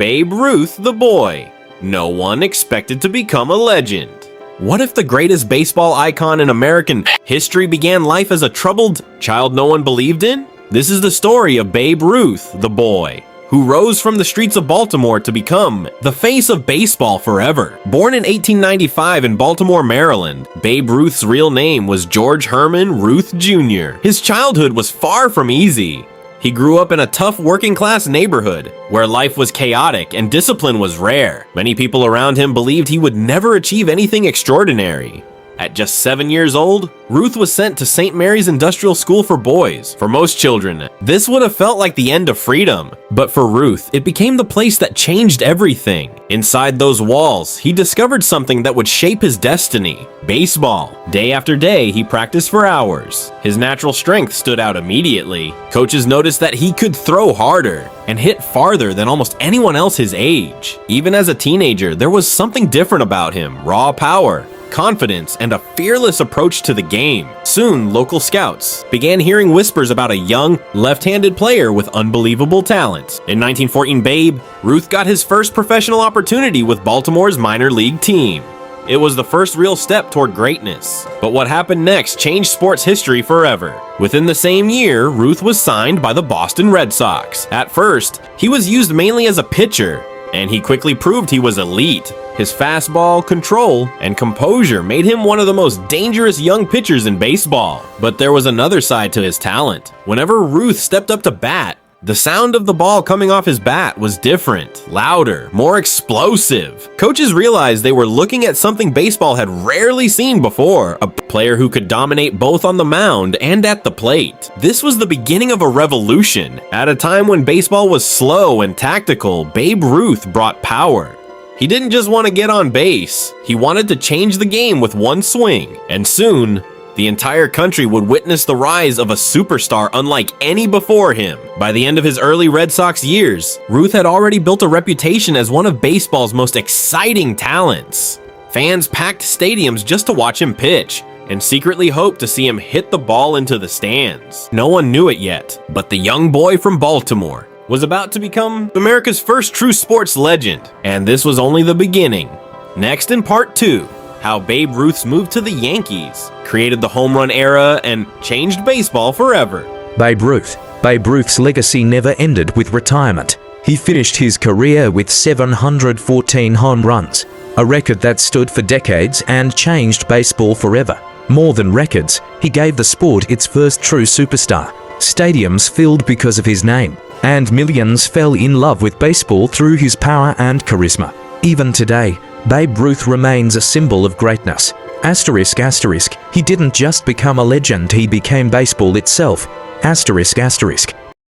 Babe Ruth the boy. No one expected to become a legend. What if the greatest baseball icon in American history began life as a troubled child no one believed in? This is the story of Babe Ruth the boy, who rose from the streets of Baltimore to become the face of baseball forever. Born in 1895 in Baltimore, Maryland, Babe Ruth's real name was George Herman Ruth Jr. His childhood was far from easy. He grew up in a tough working-class neighborhood where life was chaotic and discipline was rare. Many people around him believed he would never achieve anything extraordinary. At just 7 years old, Ruth was sent to St. Mary's Industrial School for Boys. For most children, this would have felt like the end of freedom. But for Ruth, it became the place that changed everything. Inside those walls, he discovered something that would shape his destiny: baseball. Day after day, he practiced for hours. His natural strength stood out immediately. Coaches noticed that he could throw harder and hit farther than almost anyone else his age. Even as a teenager, there was something different about him: raw power, confidence, and a fearless approach to the game. Soon, local scouts began hearing whispers about a young, left-handed player with unbelievable talent. In 1914, Babe Ruth got his first professional opportunity with Baltimore's minor league team. It was the first real step toward greatness. But what happened next changed sports history forever. Within the same year, Ruth was signed by the Boston Red Sox. At first, he was used mainly as a pitcher, and he quickly proved he was elite. His fastball, control, and composure made him one of the most dangerous young pitchers in baseball. But there was another side to his talent. Whenever Ruth stepped up to bat, the sound of the ball coming off his bat was different, louder, more explosive. Coaches realized they were looking at something baseball had rarely seen before: a player who could dominate both on the mound and at the plate. This was the beginning of a revolution. At a time when baseball was slow and tactical, Babe Ruth brought power. He didn't just want to get on base, he wanted to change the game with one swing. And soon, the entire country would witness the rise of a superstar unlike any before him. By the end of his early Red Sox years, Ruth had already built a reputation as one of baseball's most exciting talents. Fans packed stadiums just to watch him pitch, and secretly hoped to see him hit the ball into the stands. No one knew it yet, but the young boy from Baltimore was about to become America's first true sports legend. And this was only the beginning. Next in part 2, how Babe Ruth's move to the Yankees created the home run era and changed baseball forever. Babe Ruth. Babe Ruth's legacy never ended with retirement. He finished his career with 714 home runs, a record that stood for decades and changed baseball forever. More than records, he gave the sport its first true superstar. Stadiums filled because of his name, and millions fell in love with baseball through his power and charisma. Even today, Babe Ruth remains a symbol of greatness. Asterisk, asterisk, he didn't just become a legend, he became baseball itself. Asterisk, asterisk.